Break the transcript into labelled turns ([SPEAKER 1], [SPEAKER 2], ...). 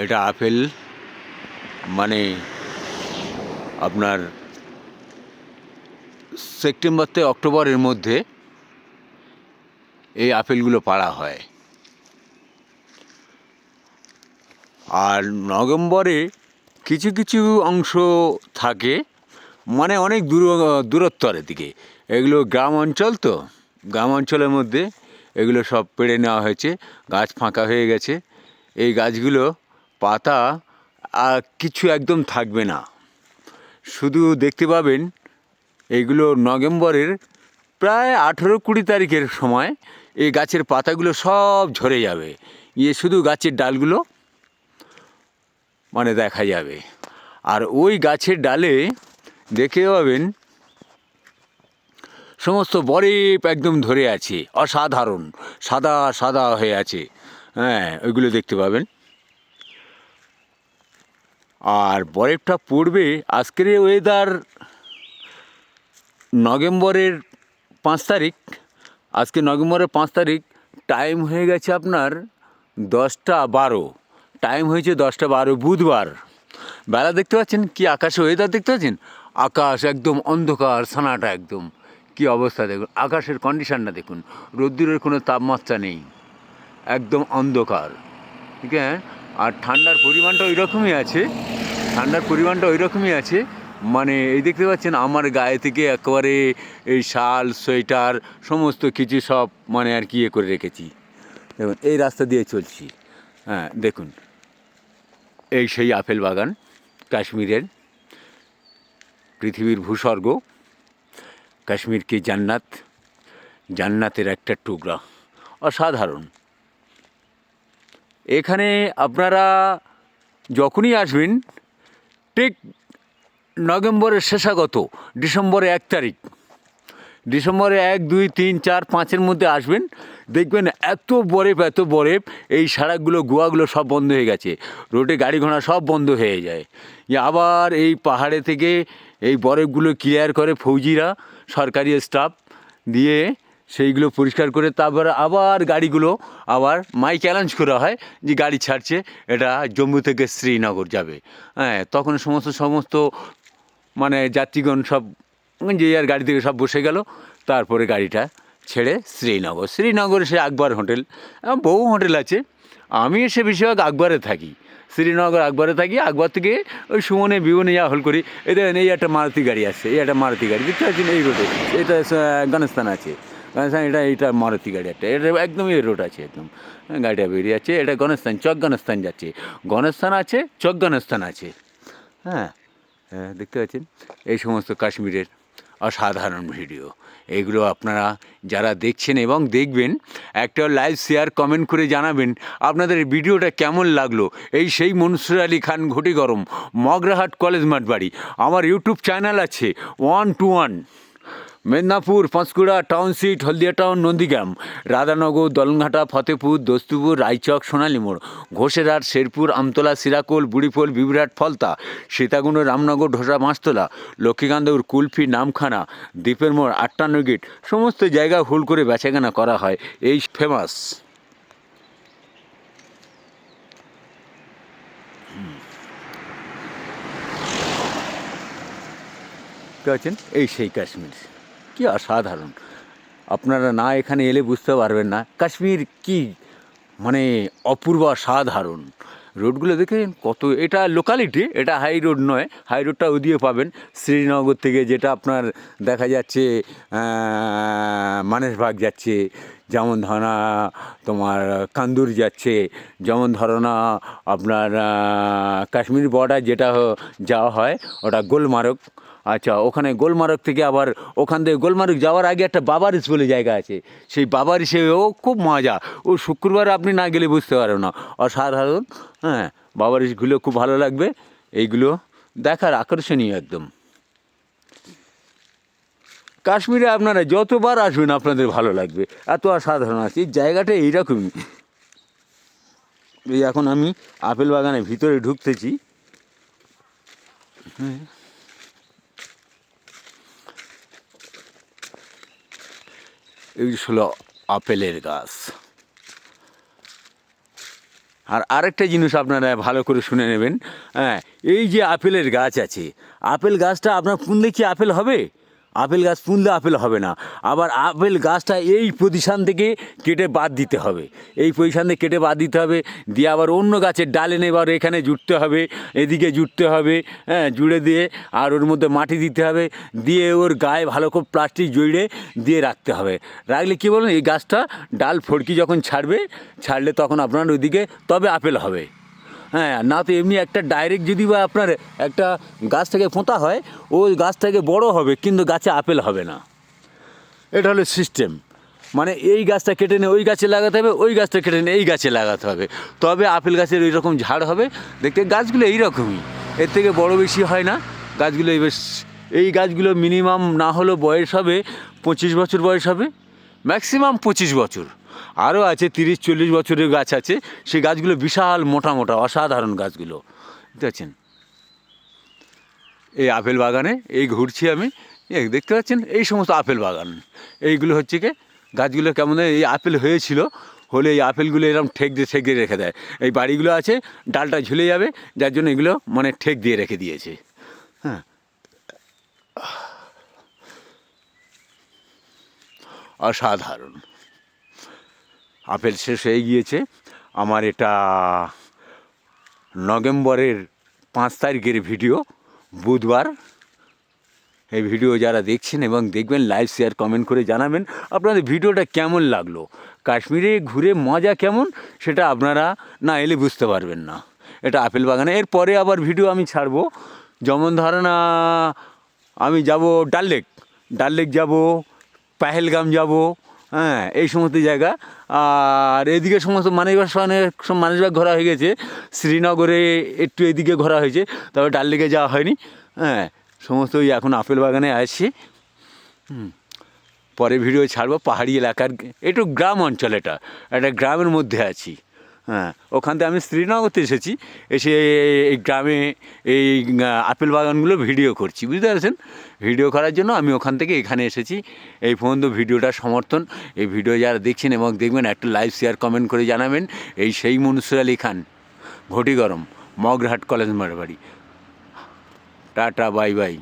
[SPEAKER 1] এটা আপেল মানে আপনার সেপ্টেম্বর থেকে অক্টোবরের মধ্যে এই আপেলগুলো পাড়া হয়। আর নভেম্বরে কিছু কিছু অংশ থাকে, মানে অনেক দূরত্বর দিকে। এগুলো গ্রাম অঞ্চল, তো গ্রাম অঞ্চলের মধ্যে এগুলো সব পেড়ে নেওয়া হয়েছে, গাছ ফাঁকা হয়ে গেছে। এই গাছগুলো পাতা কিছু একদম থাকবে না, শুধু দেখতে পাবেন এইগুলো নভেম্বরের প্রায় 18-20 তারিখের সময় এই গাছের পাতাগুলো সব ঝরে যাবে, শুধু গাছের ডালগুলো মানে দেখা যাবে। আর ওই গাছের ডালে দেখতে পাবেন সমস্ত বরফ একদম ধরে আছে, অসাধারণ সাদা সাদা হয়ে আছে। হ্যাঁ, ওইগুলো দেখতে পাবেন। আর বরফটা পড়বে। আজকের ওয়েদার নভেম্বরের 5 তারিখ, আজকে নভেম্বরের 5 তারিখ, টাইম হয়ে গেছে আপনার 10টা 12, টাইম হয়েছে 10টা 12 বুধবার। বেলা দেখতে পাচ্ছেন কি আকাশে ওয়েদার দেখতে পাচ্ছেন, আকাশ একদম অন্ধকার ছানাটা, একদম কি অবস্থা দেখুন, আকাশের কন্ডিশানটা দেখুন, রোদ্দুরের কোনো তাপমাত্রা নেই, একদম অন্ধকার, ঠিক আছে। আর ঠান্ডার পরিমাণটা ওই রকমই আছে, মানে এই দেখতে পাচ্ছেন আমার গায়ে থেকে একেবারে এই শাল সোয়েটার সমস্ত কিছু সব মানে আর কি করে রেখেছি। দেখুন এই রাস্তা দিয়ে চলছি, হ্যাঁ দেখুন, এই সেই আপেল বাগান, কাশ্মীরের পৃথিবীর ভূস্বর্গ, কাশ্মীর কি জান্নাত, জান্নাতের একটা টুকরা, অসাধারণ। এখানে আপনারা যখনই আসবেন, ঠিক নভেম্বরের শেষাগত ডিসেম্বরে 1 তারিখ, ডিসেম্বরে 1, 2, 3, 4, 5-এর মধ্যে আসবেন, দেখবেন এত বরফ, এই সড়কগুলো গোয়াগুলো সব বন্ধ হয়ে গেছে, রোডে গাড়ি ঘোড়া সব বন্ধ হয়ে যায়। আবার এই পাহাড়ে থেকে এই বরফগুলো ক্লিয়ার করে ফৌজিরা, সরকারি স্টাফ দিয়ে সেইগুলো পরিষ্কার করে, তারপরে আবার গাড়িগুলো আবার মাইক অ্যানাউন্স করা হয় যে গাড়ি ছাড়ছে, এটা জম্মু থেকে শ্রীনগর যাবে। হ্যাঁ, তখন সমস্ত মানে যাত্রীগণ সব যে আর গাড়ি থেকে সব বসে গেল, তারপরে গাড়িটা ছেড়ে শ্রীনগরে সে আকবর হোটেল, বহু হোটেল আছে। আমি এসে বেশিরভাগ আকবরে থাকি, শ্রীনগর আকবরে থাকি। আকবর থেকে ওই সুমনে বিমনে যা হল করি। এই দেখেন এই একটা মারুতি গাড়ি আসছে, এই একটা মারুতি গাড়ি দেখতে পাচ্ছেন এই রোডে, এটা গণস্থান আছে, এটা মারুতি গাড়ি একটা, এটা একদম এই রোড আছে, একদম গাড়িটা বেরিয়ে যাচ্ছে, এটা গণস্থান, চক গণস্থান যাচ্ছে, গণস্থান আছে, চক গণস্থান আছে। হ্যাঁ, দেখতে পাচ্ছেন এই সমস্ত কাশ্মীরের অসাধারণ ভিডিও। এগুলো আপনারা যারা দেখছেন এবং দেখবেন, একটা লাইভ শেয়ার কমেন্ট করে জানাবেন আপনাদের ভিডিওটা কেমন লাগলো। এই সেই মনসুর আলী খান ঘটি গরম, মগরাহাট কলেজ মাঠ বাড়ি। আমার ইউটিউব চ্যানেল আছে 1 to 1, Medinipur, Panskura, township, Haldia town, Nandigram, Radhanagar, Dalanghata, Fatepur, Dastupur, Raichak, Sonali More, Ghoserhat, Sherpur, Amtala, Sirakol, বুড়িপোল, Bibirhat, Falta, Sitakunda, Ramnagar, ঢোসা, মাছতলা, লক্ষ্মীকান্তপুর, কুলফি, নামখানা, দ্বীপের মোড়, 58 গেট, সমস্ত জায়গা হোল করে বেচাকেনা করা হয়। এই ফেমাস আছেন, এই সেই কাশ্মীর, কি অসাধারণ। আপনারা না এখানে এলে বুঝতে পারবেন না কাশ্মীর কি মানে অপূর্ব সাধারণ। রোডগুলো দেখেন কত, এটা লোকালিটি, এটা হাই রোড নয়, হাই রোডটা ওদিকে পাবেন শ্রীনগর থেকে, যেটা আপনার দেখা যাচ্ছে মানেশবাগ যাচ্ছে, যেমন ধরনা তোমার কান্দুর যাচ্ছে, যেমন ধরনা আপনার কাশ্মীর বর্ডার যেটা যাওয়া হয় ওটা গুলমার্গ। আচ্ছা, ওখানে গোলমার্গ থেকে আবার ওখান থেকে গোলমার্গ যাওয়ার আগে একটা বাবারিশ বলে জায়গা আছে, সেই বাবারিশেও খুব মজা। ও শুক্রবার আপনি না গেলে বুঝতে পারবেন না, অসাধারণ। হ্যাঁ, বাবারিশগুলো খুব ভালো লাগবে, এইগুলো দেখার আকর্ষণীয় একদম। কাশ্মীরে আপনারা যতবার আসবেন আপনাদের ভালো লাগবে, এত অসাধারণ আছে এই জায়গাটা, এইরকমই। এই এখন আমি আপেল বাগানের ভিতরে ঢুকতেছি। হ্যাঁ, এই হলো আপেলের গাছ। আর আরেকটা জিনিস আপনারা ভালো করে শুনে নেবেন, হ্যাঁ, এই যে আপেলের গাছ আছে, আপেল গাছটা আপনার পুনলে কি আপেল হবে? আপেল গাছ পুনলে আপেল হবে না। আবার আপেল গাছটা এই পজিশান থেকে কেটে বাদ দিতে হবে, এই পজিশান থেকে কেটে বাদ দিতে হবে, দিয়ে আবার অন্য গাছের ডালে নেবার এখানে জুড়তে হবে, এদিকে জুড়তে হবে, হ্যাঁ, জুড়ে দিয়ে আর ওর মধ্যে মাটি দিতে হবে, দিয়ে ওর গায়ে ভালো করে প্লাস্টিক জড়িয়ে দিয়ে রাখতে হবে। রাখলে কী বলুন, এই গাছটা ডাল ফড়কি যখন ছাড়লে তখন আপনার ওইদিকে তবে আপেল হবে। হ্যাঁ, না তো এমনি একটা ডাইরেক্ট যদি বা আপনার একটা গাছ থেকে পোঁতা হয়, ওই গাছ থেকে বড় হবে কিন্তু গাছে আপেল হবে না। এটা হলো সিস্টেম। মানে এই গাছটা কেটে নিয়ে ওই গাছে লাগাতে হবে, ওই গাছটা কেটে নিয়ে এই গাছে লাগাতে হবে, তবে আপেল গাছের ওই রকম ঝাড় হবে। দেখতে গাছগুলো এইরকমই, এর থেকে বড় বেশি হয় না গাছগুলো। এই গাছগুলো মিনিমাম না হলেও বয়স হবে 25 বছর বয়স হবে, ম্যাক্সিমাম 25 বছর। আরও আছে 30-40 বছরের গাছ আছে, সেই গাছগুলো বিশাল মোটা মোটা অসাধারণ গাছগুলো, বুঝতে পারছেন? এই আপেল বাগানে এই ঘুরছি আমি, এই দেখতে পাচ্ছেন এই সমস্ত আপেল বাগান। এইগুলো হচ্ছে কি গাছগুলো কেমন, এই আপেল হয়েছিল, হলে এই আপেলগুলো এরকম ঠেক দিয়ে রেখে দেয়। এই বাড়িগুলো আছে, ডালটা ঝুলে যাবে, যার জন্য এগুলো মানে ঠেক দিয়ে রেখে দিয়েছে। হ্যাঁ, অসাধারণ। আপেল শেষ হয়ে গিয়েছে আমার। এটা নভেম্বরের 5 তারিখের ভিডিও, বুধবার। এই ভিডিও যারা দেখছেন এবং দেখবেন, লাইক শেয়ার কমেন্ট করে জানাবেন আপনাদের ভিডিওটা কেমন লাগলো। কাশ্মীরে ঘুরে মজা কেমন সেটা আপনারা না এলে বুঝতে পারবেন না। এটা আপেল বাগানে। এরপরে আবার ভিডিও আমি ছাড়বো, যেমন ধরেন আমি যাব ডাল লেক যাব, পাহেলগাম যাব, হ্যাঁ, এই সমস্ত জায়গা। আর এদিকে সমস্ত মানেজবাগ ঘোরা হয়ে গেছে, শ্রীনগরে একটু এদিকে ঘোরা হয়েছে, তবে ডাল লেকে যাওয়া হয়নি। হ্যাঁ, সমস্ত ওই এখন আপেল বাগানে আছি। পরে ভিডিও ছাড়বো পাহাড়ি এলাকার, একটু গ্রাম অঞ্চল, এটা একটা গ্রামের মধ্যে আছি। হ্যাঁ, ওখান থেকে আমি শ্রীনগরতে এসেছি, এসে এই গ্রামে এই আপেল বাগানগুলো ভিডিও করছি, বুঝতে পারছেন? ভিডিও করার জন্য আমি ওখান থেকে এখানে এসেছি। এই পর্যন্ত ভিডিওটা সমর্থন। এই ভিডিও যারা দেখছেন এবং দেখবেন, একটা লাইক শেয়ার কমেন্ট করে জানাবেন। এই সেই মনসুর আলী খান, ঘটি গরম, Magrahat college Marwari. Tata, bye bye.